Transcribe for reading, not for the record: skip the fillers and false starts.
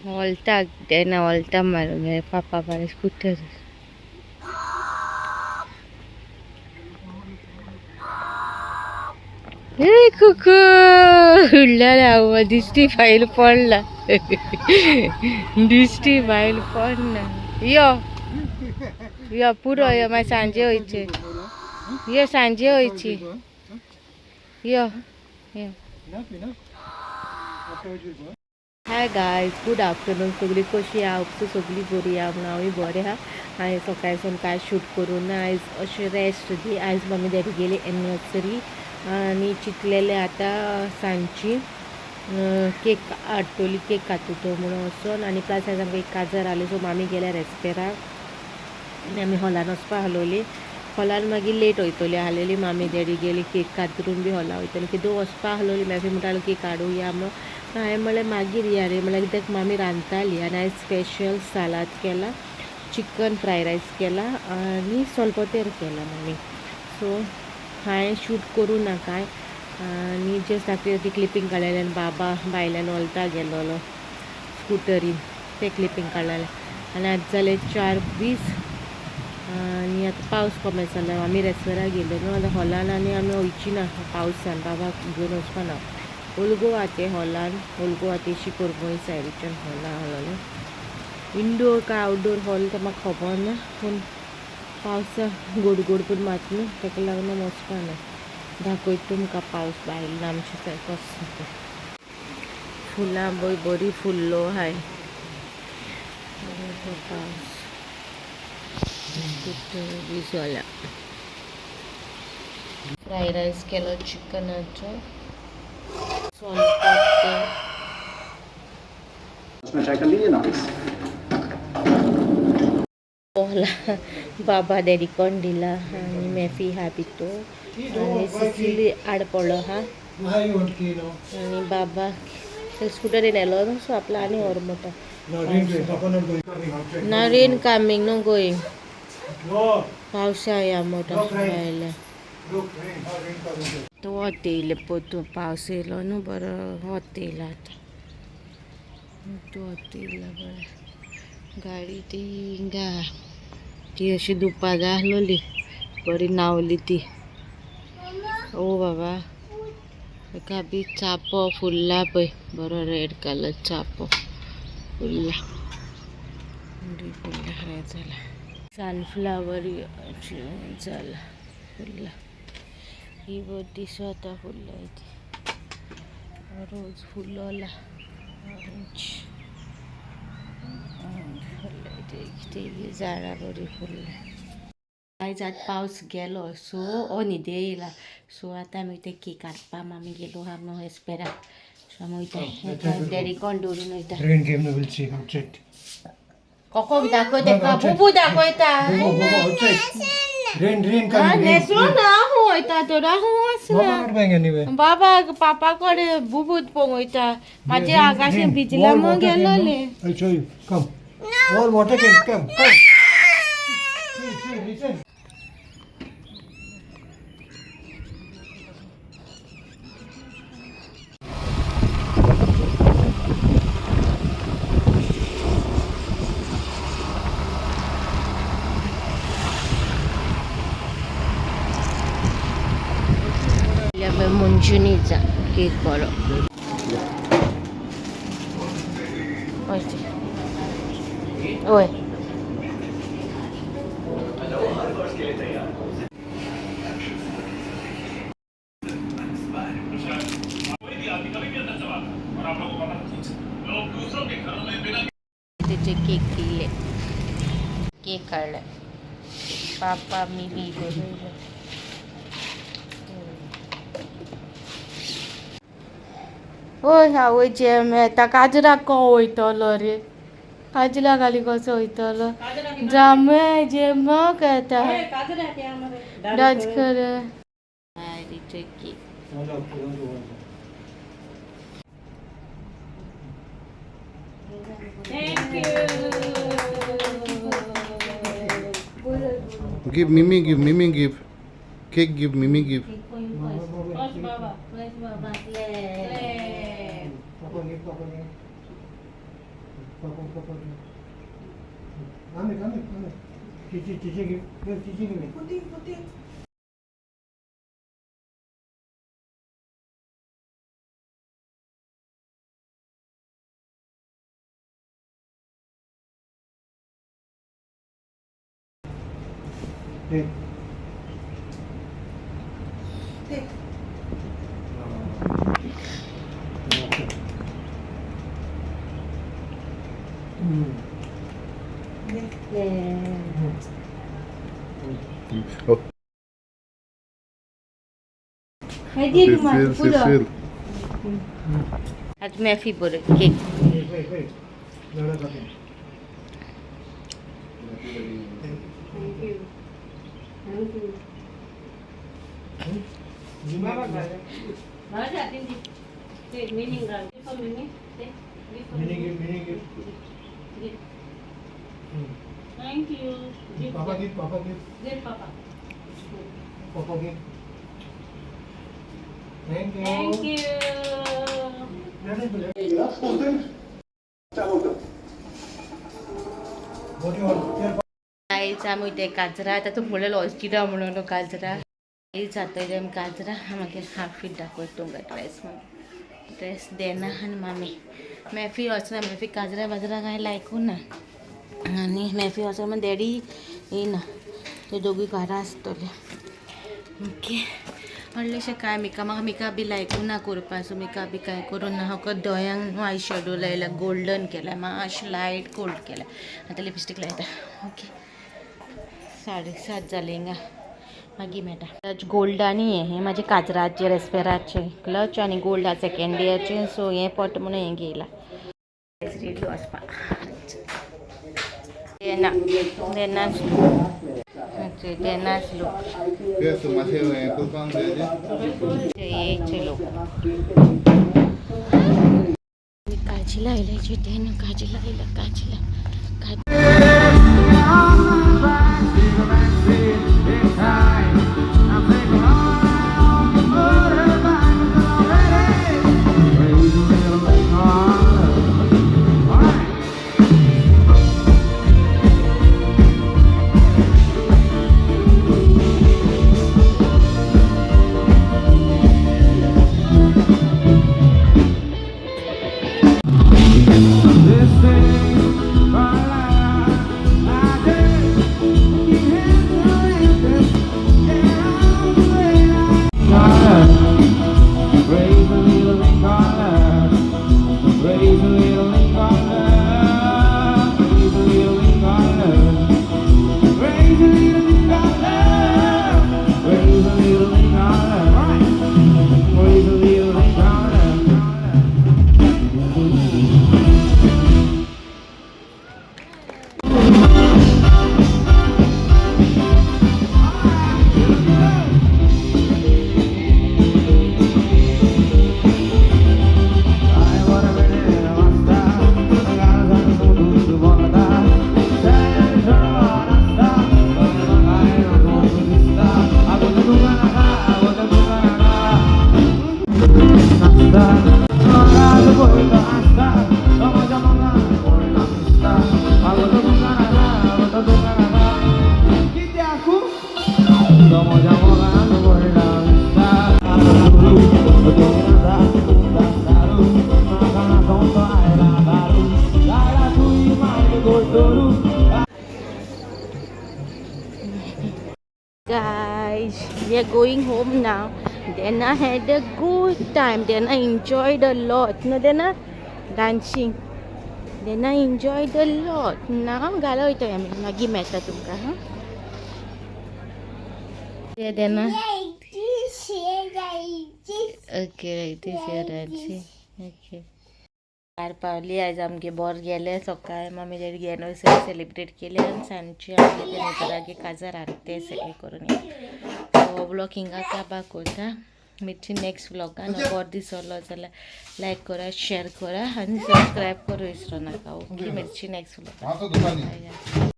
Volta, una volta mio papà fare scooter. Kuku उडला दिसती file पडला दिसती फाईल पडना यो यो पुरो यो मा सांजे होईचे यो सांजे होईची यो यो हाय गायज गुड आफ्टरनून सगळी कशी आहा सगळी बरी आहा म्हणून हांवूय बरें आहा हांवें सकाळसून कांय शूट करून ना आयज अशें रेस्ट दी आयज मम्मी डॅडी गेली एनिवर्सरी आनी चिंतलेलें आतां सांजची केक हाडटली केक कातूतो म्हणून वचोन आनी प्लस आयज आमकां एक काजार आसलें सो मामी गेल्या रेस्पेराक आनी आमी हॉलान वचपा आहलोली हॉलान मागीर लेट वयतली आहलेली मामी डॅडी गेली केक कातरून बी हॉला वयतली कितें वचपा आहलोली मागीर म्हणटालो केक हाडुया म्हणून हांवें म्हणलें मागीर या रे म्हणल्यार कित्याक मामी रांदताली आनी आयज स्पेशल सालाद केला चिकन फ्राय रायस केला आनी सोलपोतेर केला मामी सो हांवें शूट करूं ना कांय आनी जस्ट दाखयता ती क्लिपींग काडलेलें आनी बाबा भायल्यान वलता गेलोलो स्कुटरीन तें क्लिपींग काडलेलें आनी आतां जाले 4:20 आनी आतां पावस कमी जालो आमी रेस्पेराक गेल्यो न्हू आतां हॉलान आनी आमी वयची ना पावसान बाबाक घेवन वचपा ना ओलगो आते हॉलान ओलगो आतेशी कोरगोई सायडीच्यान हॉला आहलोलें इनडोर काय आवटडोर हॉल तें म्हाका खबर ना पूण पावसा गोड पूण मात न्हू ताका लागून वचपा ना दाखयता तुमकां पावस भायलो आमचे थंय कसो तें फुलां बरी फुल्लो आहाय पावस बी जाला फ्राय रायस केलो चिकनाचो सोलपोते बाबा डॅडी कोण दिला आनी मेफी हा पितो आनी सिसिली आड पडलो हा आनी बाबा स्कुटरीन येलो न्हू सो आपलो आनी और मोठा ना रेन कमिंग नो गोईंग पावसा या मोठा भायल्या तो वत येयले पोतू पावस येयलो न्हू बरो वत येयला आतां तो वत येयला बरें गाडी ती हिंगा ती अशी दुपार आहलोली बरी नावली ती ओ बाबा एका बी चापो फुल्ला पळय बरो रेड कलर चापो फुल्ला बरी फुल्ला हें जाला सनफ्लावर जाला फुल्ला ही बरी दिसता फुल्ला रोज फुल्लोला ऑरेंज तेगी झाडां बरी फुल्ला आयज आतां पावस गेलो सो हो न्हिदे येयला सो आतां आमी ते केक काडपा आमी गेलो आहा न्हू रेस्पेराक सो आमी वयता डॅडी कोण दवरून वयता कोको दाखय तेका बुबू दाखयता नेसलो ना हांव वयता तर हांव वचना बाबा पापा कडेन बुबूत पळोवंक वयता म्हाजे आकाशें भिजला म्हूण गेलोले All water can come. Listen. Abbiamo mongiunizza piccolo. Oi. Cake केले केक काढला पापा मी बी ओय आवय जेम येता काजराक को वयतलो रे काजला घाली कसो वयतलो जामे जेम येता डाच कर cake Thank you. Give Mimi give. Cake give Mimi give. Oh, Cecil. आज मैफी बोले cake Thank you. Papa give. Give Papa. Papa give. Thank you. Thank you. What do you want? Guys, आम्ही ते काजरा आता तो मुलं लॉस्टिडा म्हणून काजरा हेच आता इथे काजरा मागीर हाफीट दाखवत तुमकां ड्रेस देना आनी मामी मॅफी वचना मॅफी काजरा बाजरा काय लायकू ना आनी मॅफी वचना मग डॅडी येना ते दोघी घरा आसतले ओके व्हडलेशें काय मिका बी लायकू ना करपा सो मिका बी काय करूं ना हांव दोळ्यांक आय शेडो लायला गोल्डन केला मातशें लायट गोल्ड केला आतां लिपस्टीक लायता ओके 7:30 जाली हिंगा मागीर मेळटा गोल्ड आनी हे म्हाजे काजराचे रेस्पेराचे क्लच आनी गोल्ड सेकेंड इयरचे सो हें पट म्हणून हें घेयला रेडी वचपाक देनासलो Yes, masih aku kan saja. ये चलो काजी लायल्याची तेन काजी लायला Guys, we are going home now. Dana had a good time. Dana enjoyed a lot. No, Dana dancing. Dana enjoyed a lot. Now, galo ito yami. Magi meta tumka, ha? Yeah, Dana. Okay, right. This year dancing. Okay. पार पावली आज आमगे bore गेले सकाळी mummy daddy anniversary celebrate केली आनी सांजची आमगे ते नितरागे काजार हाडटे सगळे करून सो व्लॉग हिंगा काबार कोता मिरची नेक्स्ट व्लॉगान बोर दिसलो जाल्यार लायक करा शेअर करा आनी सबस्क्रायब करूं विसरू नाका ओके मिरची नेक्स्ट व्लॉग